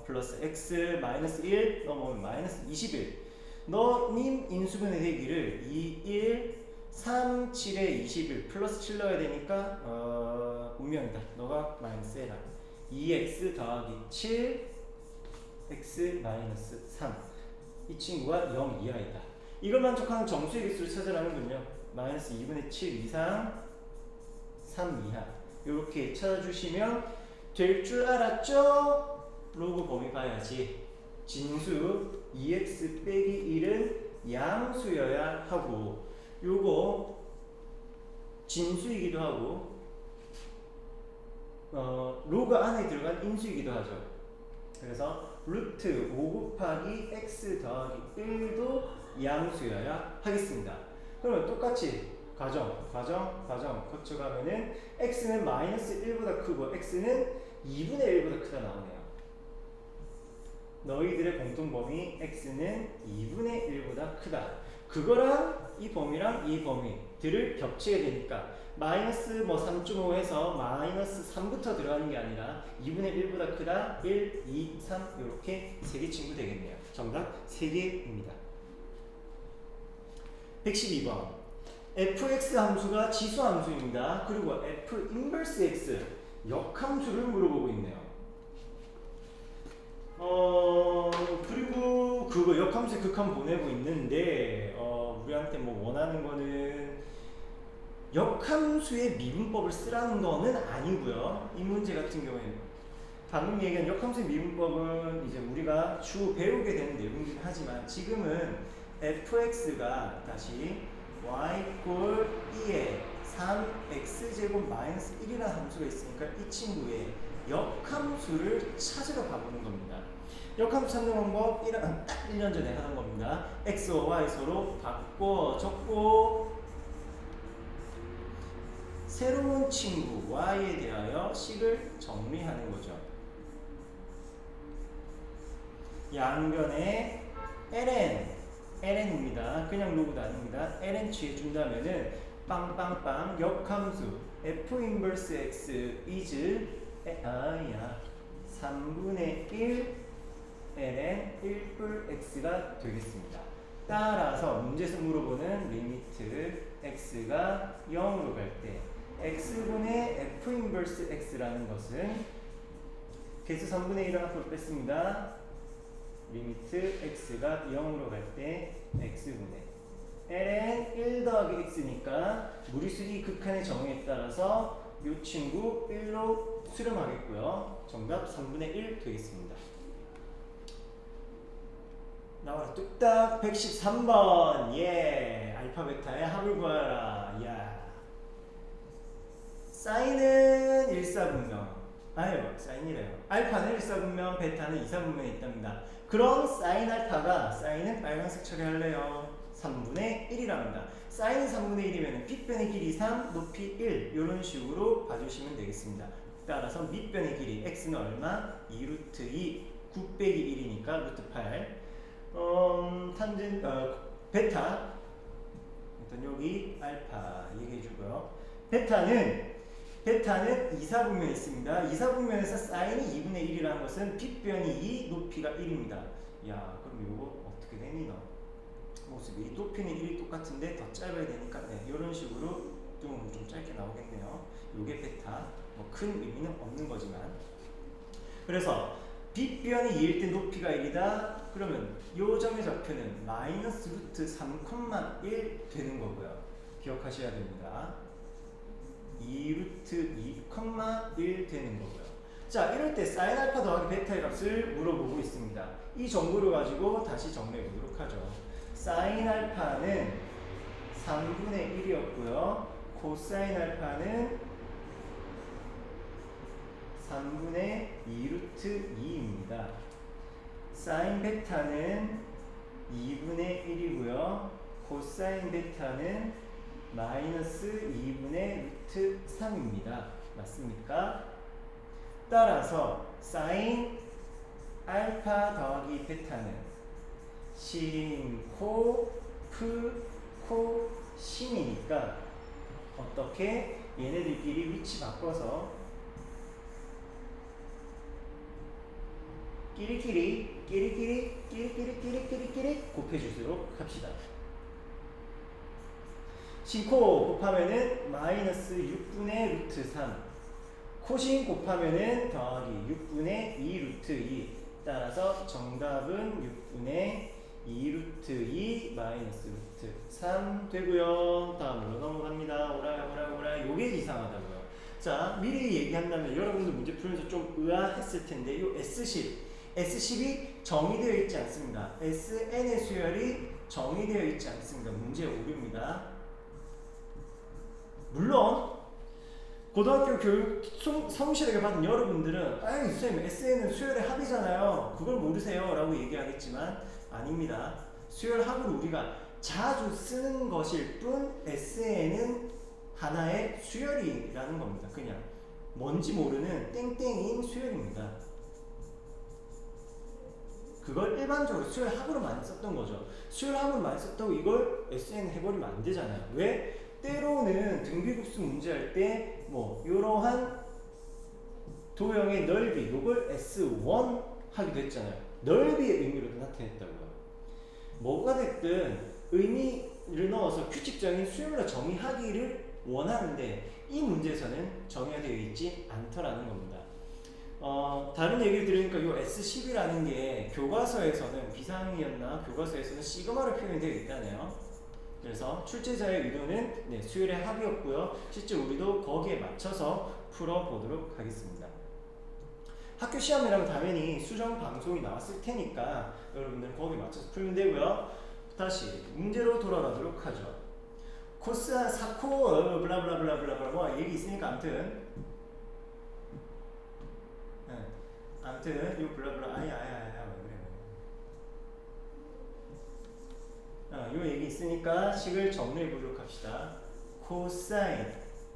플러스 x 마이너스 1 넘어오면 마이너스 21 너님 인수분해 되기를 2, 1, 3, 7에 21 플러스 7 넣어야 되니까 운명이다. 너가 마이너스 해라. 2x 더하기 7 x 마이너스 3 이 친구가 0 이하이다. 이걸 만족하는 정수의 개수를 찾아라는군요. 마이너스 2분의 7 이상 3 이하 이렇게 찾아주시면 될 줄 알았죠? 로그 범위 봐야지. 진수 2x 빼기 1은 양수여야 하고 요거 진수이기도 하고 로그 안에 들어간 인수이기도 하죠. 그래서 루트 5 곱하기 x 더하기 1도 양수여야 하겠습니다. 그러면 똑같이 과정 거쳐가면은 x는 마이너스 1보다 크고 x는 2분의 1보다 크다 나오네요. 너희들의 공통 범위 x는 2분의 1보다 크다. 그거랑 이 범위랑 이 범위들을 겹치게 되니까 마이너스 3.5 해서 마이너스 3부터 들어가는 게 아니라 2분의 1보다 크다 1, 2, 3 이렇게 3개 친구 되겠네요. 정답 3개입니다. 112번 fx 함수가 지수 함수입니다. 그리고 f 인버스 x 역함수를 물어보고 있네요. 그리고 그거 역함수의 극한 보내고 있는데 우리한테 뭐 원하는 거는 역함수의 미분법을 쓰라는 거는 아니고요. 이 문제 같은 경우에는 방금 얘기한 역함수의 미분법은 이제 우리가 주 배우게 되는 내용이긴 하지만 지금은 fx가 다시 y 꼴 2에 3x제곱 마이너스 1이라는 함수가 있으니까 이 친구의 역함수를 찾으러 가보는 겁니다. 역함수 찾는 방법 딱 1년 전에 하는 겁니다. x와 y 서로 바꿔 적고 새로운 친구 y에 대하여 식을 정리하는 거죠. 양변에 ln입니다. 그냥 로그도 아닙니다. ln 취해준다면은 빵빵빵 역함수 f 인버스 x is 3분의 1 ln 1뿔 x가 되겠습니다. 따라서 문제에서 물어보는 리미트 x가 0으로 갈 때 x분의 f 인버스 x라는 것은 개수 3분의 1을 앞으로 뺐습니다. 리미트 x가 0으로 갈 때 x분의 ln 1 더하기 x니까 무리수기 극한의 정의에 따라서 이 친구 1로 수렴하겠고요. 정답 3분의 1 되겠습니다. 나와라 뚝딱 113번 예 알파 베타의 합을 구하라. 야 사인은 1사분명 사인이래요. 알파는 1사분명 베타는 2사분명에 있답니다. 그럼 사인 알파가 사인은 빨간색 처리할래요. 3분의 1이랍니다. 사인 3분의 1이면 빗변의 길이 3, 높이 1 이런 식으로 봐주시면 되겠습니다. 따라서 밑변의 길이 x는 얼마? 2루트 2 9 빼기 1이니까 루트 8 베타 일단 여기 알파 얘기해주고요. 베타는 2사분면에 있습니다. 2사분면에서 사인이 2분의 1이라는 것은 빗변이 2, 높이가 1입니다. 야 그럼 이거 어떻게 되니 너? 모습이 높이는 1이 똑같은데 더 짧아야 되니까 이런 식으로 좀 짧게 나오겠네요. 이게 베타 큰 의미는 없는 거지만 그래서 빗변이 2일 때 높이가 1이다. 그러면 요 점의 좌표는 마이너스 루트 3,1 되는 거고요. 기억하셔야 됩니다. 2루트 2,1 되는 거고요. 자 이럴 때 사인 알파 더하기 베타의 값을 물어보고 있습니다. 이 정보를 가지고 다시 정리해 보도록 하죠. 사인 알파는 3분의 1이었고요. 코사인 알파는 3분의 2루트 2입니다. 사인 베타는 2분의 1이고요. 코사인 베타는 마이너스 2분의 루트 3입니다. 맞습니까? 따라서 사인 알파 더하기 베타는 신, 코, 프, 코, 신이니까 어떻게 얘네들끼리 위치 바꿔서 끼리끼리 곱해주도록 합시다. 신코 곱하면은 마이너스 6분의 루트 3 코신 곱하면은 더하기 6분의 2 루트 2 따라서 정답은 6분의 2 루트 2 마이너스 루트 3 되고요. 다음으로 넘어갑니다. 오라 요게 이상하다고요. 자 미리 얘기한다면 여러분들 문제 풀면서 좀 의아했을 텐데 요 S10이 정의되어 있지 않습니다. SN의 수열이 정의되어 있지 않습니다. 문제 오류입니다. 물론 고등학교 교육 성실하게 받은 여러분들은 아유 선생님 SN은 수열의 합이잖아요. 그걸 모르세요 라고 얘기하겠지만 아닙니다. 수열 합을 우리가 자주 쓰는 것일 뿐 SN은 하나의 수열이라는 겁니다. 그냥 뭔지 모르는 땡땡인 수열입니다. 그걸 일반적으로 수열합으로 많이 썼던 거죠. 수열합으로 많이 썼다고 이걸 SN 해버리면 안 되잖아요. 왜? 때로는 등비급수 문제할 때 뭐 이러한 도형의 넓이 요걸 S1 하기도 했잖아요. 넓이의 의미로도 나타냈다고요. 뭐가 됐든 의미를 넣어서 규칙적인 수열로 정의하기를 원하는데 이 문제에서는 정의가 되어 있지 않더라는 겁니다. 다른 얘기를 들으니까 요 S10이라는 게 교과서에서는 비상이었나 교과서에서는 시그마로 표현이 되어 있다네요. 그래서 출제자의 의도는 네, 수열의 합이었고요. 실제 우리도 거기에 맞춰서 풀어보도록 하겠습니다. 학교 시험이라면 당연히 수정 방송이 나왔을 테니까 여러분들 거기에 맞춰서 풀면 되고요. 다시 문제로 돌아가도록 하죠. 코스 4코 블라블라블라블라 뭐 얘기 있으니까 아무튼 요 블라블라 아야 요 얘기 있으니까 식을 정리해 보도록 합시다. 코사인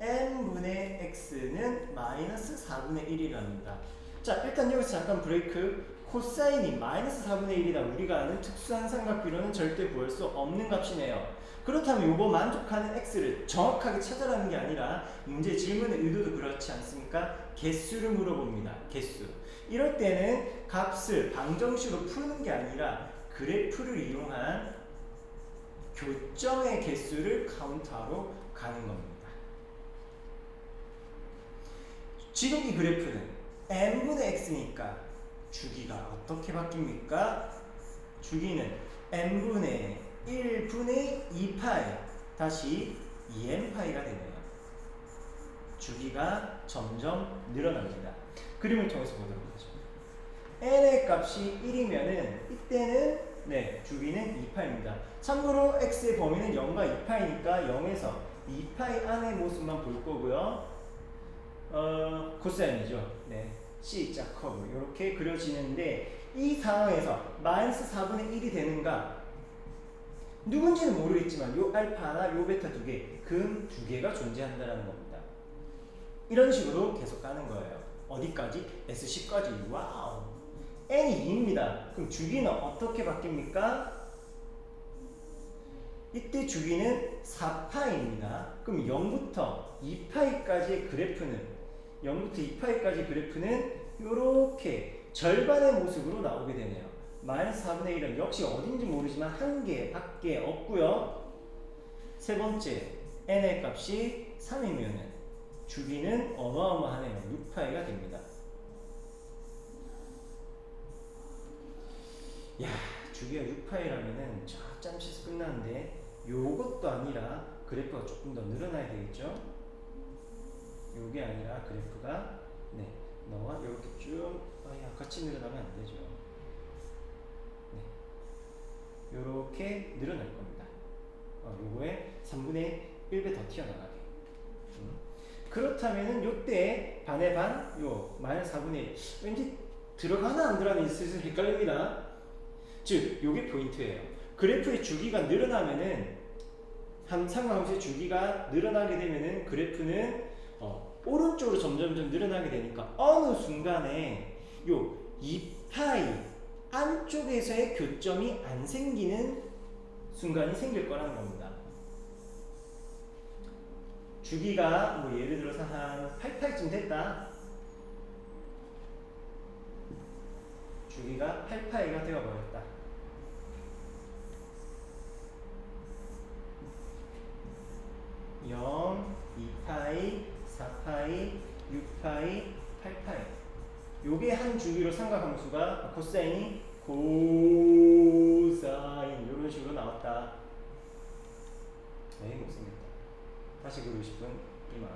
n분의 x는 마이너스 4분의 1이랍니다. 자, 일단 여기서 잠깐 브레이크. 코사인이 마이너스 4분의 1이다. 우리가 아는 특수한 삼각비로는 절대 구할 수 없는 값이네요. 그렇다면 요거 만족하는 x를 정확하게 찾아라는 게 아니라 문제 질문의 의도도 그렇지 않습니까? 개수를 물어봅니다. 개수. 이럴 때는 값을 방정식으로 푸는 게 아니라 그래프를 이용한 교점의 개수를 카운트하러 가는 겁니다. 지금 이 그래프는 n분의 x니까 주기가 어떻게 바뀝니까? 주기는 n분의 1분의 2파이 다시 2n파이가 되네요. 주기가 점점 늘어납니다. 그림을 통해서 보도록 하죠. n의 값이 1이면은 이때는 네, 주기는 2파입니다. 참고로 x의 범위는 0과 2파이니까 0에서 2파이 안의 모습만 볼 거고요. 코사인이죠. 네, C자 커브 이렇게 그려지는데 이 상황에서 마이너스 4분의 1이 되는가? 누군지는 모르겠지만 요 알파나 요 베타 두 개, 금 두 개가 존재한다는 겁니다. 이런 식으로 계속 가는 거예요. 어디까지? S10까지. 와우. n이 2입니다. 그럼 주기는 어떻게 바뀝니까? 이때 주기는 4파이입니다. 그럼 0부터 2파이까지의 그래프는 0부터 2파이까지 그래프는 이렇게 절반의 모습으로 나오게 되네요. 마이너스 4분의 1은 역시 어딘지 모르지만 한 개 밖에 없고요. 세 번째 n의 값이 3이면 주기는 어마어마하네요. 6파이가 됩니다. 야, 주기가 6파이라면은 짬치서 끝나는데 요것도 아니라 그래프가 조금 더 늘어나야 되겠죠? 요게 아니라 그래프가 네, 너와 이렇게 쭉 같이 늘어나면 안 되죠. 네, 요렇게 늘어날 겁니다. 요거에 3분의 1배 더 튀어나가게. 그렇다면은 요때 반의 반, 요 마이너스 4분의 1 왠지 들어가나 안 들어가나 슬슬 헷갈립니다. 즉, 요게 포인트예요. 그래프의 주기가 늘어나면은 삼각함수의 주기가 늘어나게 되면은 그래프는 오른쪽으로 점점 늘어나게 되니까 어느 순간에 요 2파이 안쪽에서의 교점이 안 생기는 순간이 생길 거라는 겁니다. 주기가 뭐 예를 들어서 한 8파이쯤 됐다. 주기가 8파이가 되어버렸다. (0) 2파이, 4파이, 6파이, 8파이. 요게 한 주기로 삼각함수가 코사인이 고사인 요런 식으로 나왔다. 네, 못생겼다. 다시 그리고 싶은 이만.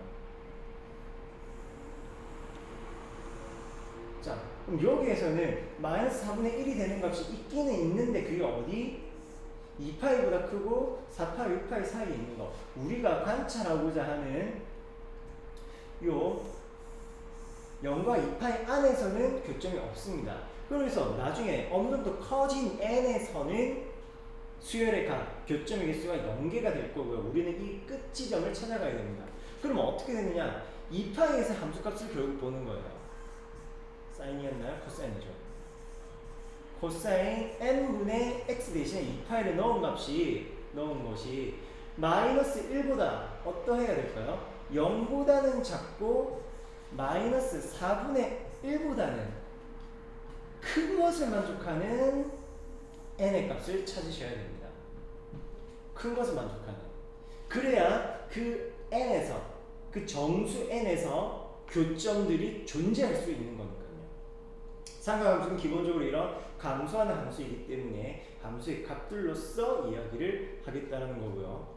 자, 그럼 여기에서는 마이너스 4분의 1이 되는 값이 있기는 있는데 그게 어디? 2파이보다 크고 4파이, 6파이 사이에 있는 거. 우리가 관찰하고자 하는 요 0과 2파이 안에서는 교점이 없습니다. 그래서 나중에 어느 정도 커진 n에서는 수열의 각, 교점의 개수가 0개가 될 거고요. 우리는 이 끝 지점을 찾아가야 됩니다. 그러면 어떻게 되느냐? 2파이에서 함수값을 결국 보는 거예요. 사인이었나요? 코사인이죠. 코사인 n분의 x 대신에 2파이를 넣은 것이 마이너스 1보다 어떠해야 될까요? 0보다는 작고 마이너스 4분의 1보다는 큰 것을 만족하는 n의 값을 찾으셔야 됩니다. 큰 것을 만족하는. 그래야 그 n에서, 그 정수 n에서 교점들이 존재할 수 있는 거니까요. 상가함수는 기본적으로 이런 감소하는 함수이기 때문에 함수의 값들로서 이야기를 하겠다는 거고요.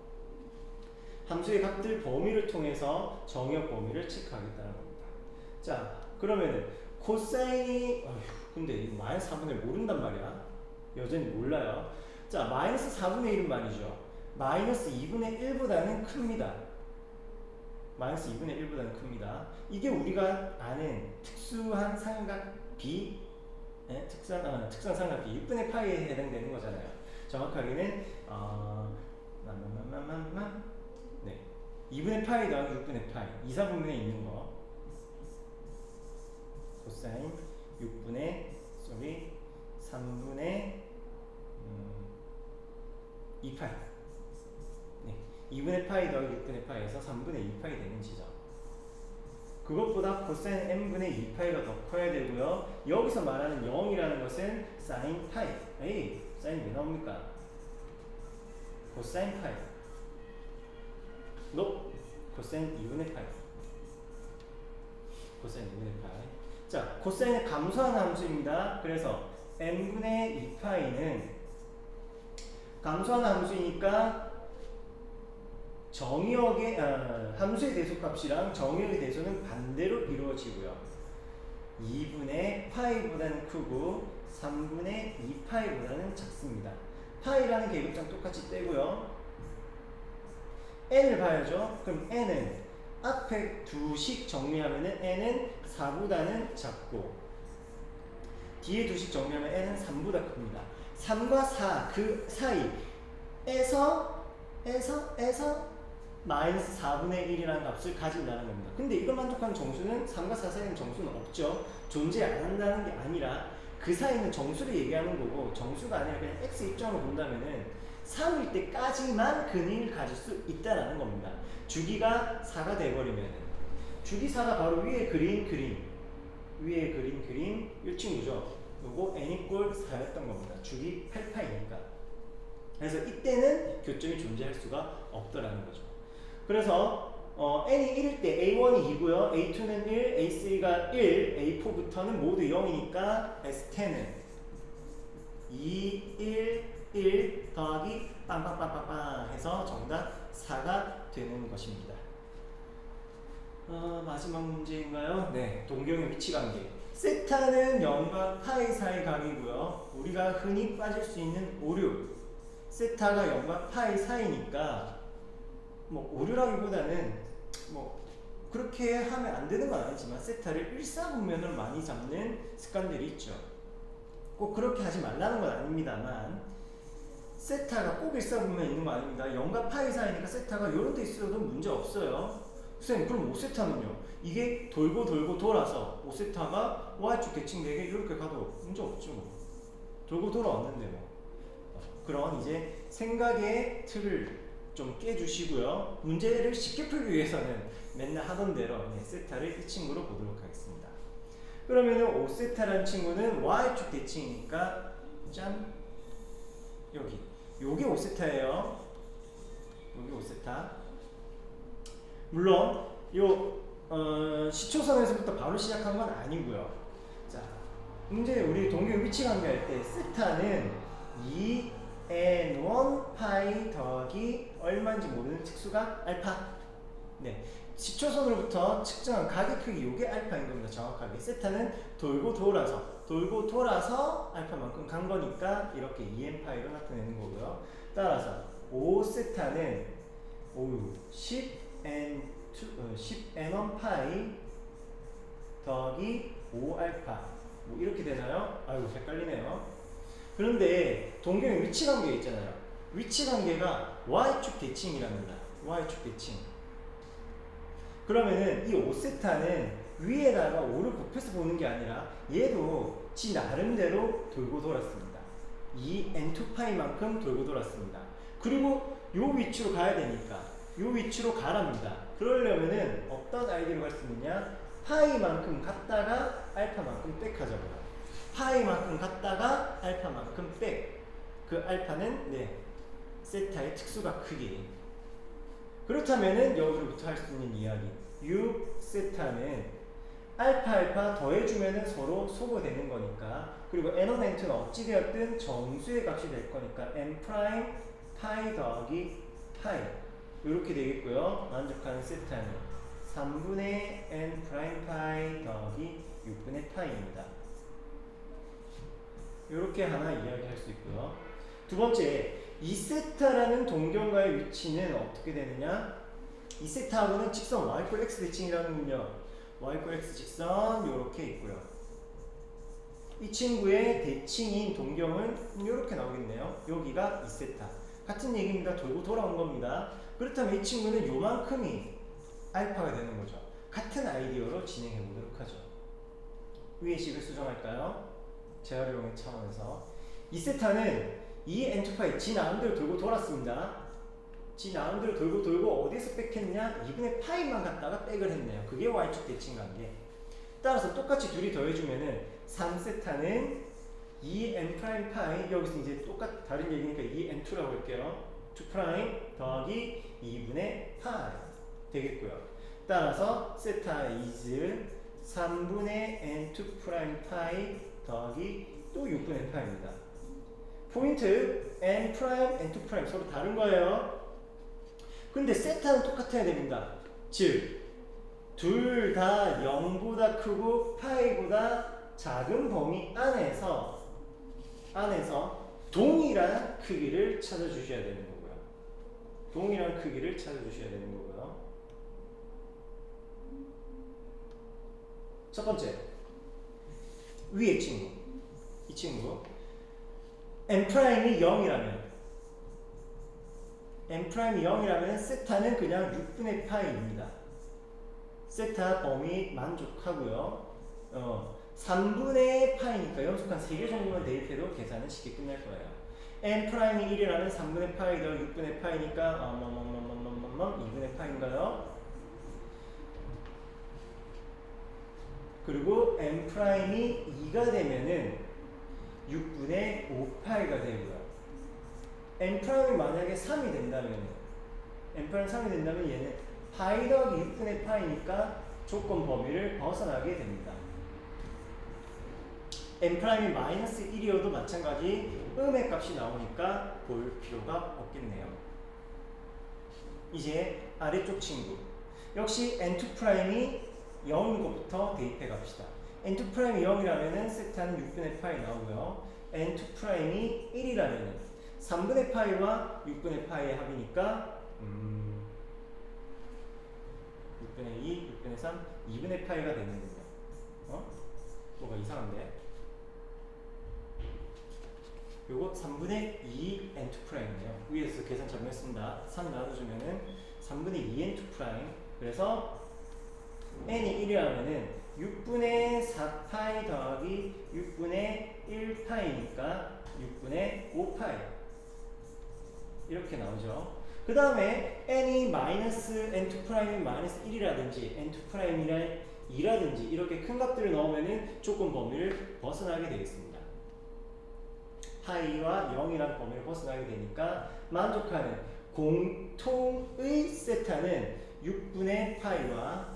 함수의 값들 범위를 통해서 정의역 범위를 체크하겠다는 겁니다. 자, 그러면은 코사인이 근데 이 마이너스 4분의 1 모른단 말이야. 여전히 몰라요. 자, 마이너스 4분의 1은 말이죠. 마이너스 2분의 1보다는 큽니다. 마이너스 2분의 1보다는 큽니다. 이게 우리가 아는 특수한 삼각비, 특수한 삼각비 6분의 파이에 해당되는 거잖아요. 정확하게는 네, 2분의 파이 더하기 6분의 파이 2, 4분면에 있는 거 코사인 3분의 2파이 네, 2분의 파이 더하기 6분의 파이에서 3분의 2파이 되는 지점. 그것보다 코사인 n분의 2파이가 더 커야 되고요. 여기서 말하는 0이라는 것은 사인 파이. 에이, 사인 왜 나옵니까? 코사인 파이. 코사인 2분의 파이. 코사인 2분의 파이. 자, 코사인은 감소하는 함수입니다. 그래서 n분의 2파이는 감소하는 함수이니까 정의역의 함수의 대소값이랑 정의역의 대소는 반대로 이루어지고요. 2분의 파이보다는 크고 3분의 2파이보다는 작습니다. 파이라는 계급장 똑같이 떼고요. n을 봐야죠. 그럼 n은 앞에 두식 정리하면은 n은 4보다는 작고 뒤에 두식 정리하면 n은 3보다 큽니다. 3과 4 그 사이에서 마이너스 4분의 1이라는 값을 가진다는 겁니다. 근데 이걸 만족하는 정수는 3과 4 사이에는 정수는 없죠. 존재 안 한다는 게 아니라 그 사이는 정수를 얘기하는 거고 정수가 아니라 그냥 x 입장으로 본다면은 3일 때까지만 근위를 가질 수 있다는 겁니다. 주기가 4가 돼버리면 주기 4가 바로 위에 그린 그림 이 친구죠. 요거 n 이퀄 4였던 겁니다. 주기 8파이니까. 그래서 이때는 교점이 존재할 수가 없더라는 거죠. 그래서 n이 1일 때 a1이 2고요. a2는 1, a3가 1, a4부터는 모두 0이니까 s10은 2, 1 더하기 빵빵빵빵빵 해서 정답 4가 되는 것입니다. 마지막 문제인가요? 네, 동경의 위치관계. 세타는 0과 파이 사이 각이고요. 우리가 흔히 빠질 수 있는 오류. 세타가 0과 파이 사이니까 뭐 오류라기보다는 뭐 그렇게 하면 안 되는 건 아니지만 세타를 일사분면으로 많이 잡는 습관들이 있죠. 꼭 그렇게 하지 말라는 건 아닙니다만 세타가 꼭 일사분면에 있는 거 아닙니다. 0과 파이 사이니까 세타가 이런 데 있어도 문제 없어요. 선생님 그럼 5세타는요? 이게 돌고 돌아서 5세타가 y축 대칭되게 이렇게 가도 문제 없죠. 돌고 돌아왔는데 뭐. 그런 이제 생각의 틀을 좀 깨주시고요. 문제를 쉽게 풀기 위해서는 맨날 하던 대로 세타를 이 친구로 보도록 하겠습니다. 그러면은 5세타라는 친구는 y축 대칭이니까 짠! 여기 요게 5세타예요. 여기 5세타. 물론 요 시초선에서부터 바로 시작한 건 아니고요. 자, 문제 우리 동경 위치 관계할 때 세타는 2n1 파이 더하기 얼마인지 모르는 특수가 알파. 네, 시초선으로부터 측정한 각의 크기 요게 알파인 겁니다. 정확하게 세타는 돌고 돌아서 알파만큼 간 거니까 이렇게 2n 파이로 나타내는 거고요. 따라서 5세타는 10n2 10n1 파이 더하기 5알파 뭐 이렇게 되나요? 아이고 헷갈리네요. 그런데 동경의 위치 관계 있잖아요. 위치 관계가 y축 대칭이랍니다. y축 대칭. 그러면은 이 5세타는 위에다가 5를 곱해서 보는 게 아니라 얘도 지 나름대로 돌고 돌았습니다. 이 n2파이만큼 돌고 돌았습니다. 그리고 요 위치로 가야 되니까 요 위치로 가랍니다. 그러려면은 어떤 아이디어로 갈 수 있느냐? 파이만큼 갔다가 알파만큼 백 하자고요. 파이만큼 갔다가 알파만큼 백. 그 알파는 세타의 특수가 크기. 그렇다면은 여기로부터 할 수 있는 이야기. 6세타는 알파 더해주면은 서로 소거되는 거니까. 그리고 n1, n2는 어찌되었든 정수의 값이 될 거니까 n 프라임 파이 더하기 파이 이렇게 되겠고요. 만족하는 세타는 3분의 n 프라임 파이 더하기 6분의 파이입니다. 이렇게 하나 이야기할 수 있고요. 두 번째, 2세타라는 동경과의 위치는 어떻게 되느냐? 2세타하고는 직선 y = x 대칭이라는군요. y = x 직선 이렇게 있고요. 이 친구의 대칭인 동경은 이렇게 나오겠네요. 여기가 2세타. 같은 얘기입니다. 돌고 돌아온 겁니다. 그렇다면 이 친구는 요만큼이 알파가 되는 거죠. 같은 아이디어로 진행해 보도록 하죠. 위의 식을 수정할까요? 재활용의 차원에서 2세타는 이 n2파이 지 나름대로 돌고 돌았습니다. 지 나름대로 돌고 돌고 어디서 빽했냐? 2분의 파이만 갖다가 빽을 했네요. 그게 y축 대칭 관계. 따라서 똑같이 둘이 더해주면은 3세타는 2n 프라임 파이 여기서 이제 다른 얘기니까 2n2라고 할게요. 2 프라임 더하기 2분의 파이 되겠고요. 따라서 세타 is 3분의 n2 프라임 파이 더하기 또 6분의 파이입니다. 포인트 n 프라임, n2 프라임 서로 다른 거예요. 근데 세타는 똑같아야 됩니다. 즉, 둘 다 0보다 크고 파이보다 작은 범위 안에서 동일한 크기를 찾아주셔야 되는 거고요. 동일한 크기를 찾아주셔야 되는 거고요. 첫 번째, 위의 친구. 이 친구. n''이 0이라면 세타는 그냥 6분의 파이입니다. 세타 범위 만족하고요. 3분의 파이니까 연속한 3개 정도만 대입해도 계산은 쉽게 끝날 거예요. n''이 1이라면 3분의 파이 더 6분의 파이니까 2분의 파이인가요? 그리고 n''이 2가 되면은 6분의 5파이가 되고요. n''이 만약에 3이 된다면 얘는 파이 더하기 6분의 파이니까 조건 범위를 벗어나게 됩니다. n''이 마이너스 1이어도 마찬가지 음의 값이 나오니까 볼 필요가 없겠네요. 이제 아래쪽 친구 역시 n2'이 0인 것부터 대입해 갑시다. n2'이 0이라면 세타는 6분의 파이 나오고요. n2'이 1이라면 3분의 파이와 6분의 파이의 합이니까 6분의 2, 6분의 3, 2분의 파이가 되는군요. 뭐가 이상한데? 요거 3분의 2 n2'이네요. 위에서 계산 잘못했습니다. 3 나눠주면은 3분의 2 n2'. 그래서 n이 1이라면은 6분의 4파이 더하기 6분의 1파이니까 6분의 5파이 이렇게 나오죠. 그 다음에 n이 마이너스 n2'이 마이너스 1이라든지 n2'이랑 2라든지 이렇게 큰 값들을 넣으면은 조건 범위를 벗어나게 되겠습니다. 파이와 0이란 범위를 벗어나게 되니까 만족하는 공통의 세타는 6분의 파이와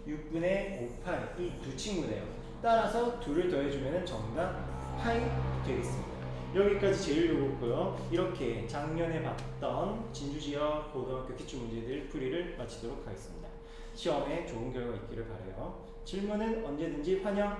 6분의 5파이 이 두 친구네요. 따라서 둘을 더해주면 정답 파이 되겠습니다. 여기까지 제일 요거고요. 이렇게 작년에 봤던 진주지역 고등학교 기출문제들 풀이를 마치도록 하겠습니다. 시험에 좋은 결과 있기를 바라요. 질문은 언제든지 환영!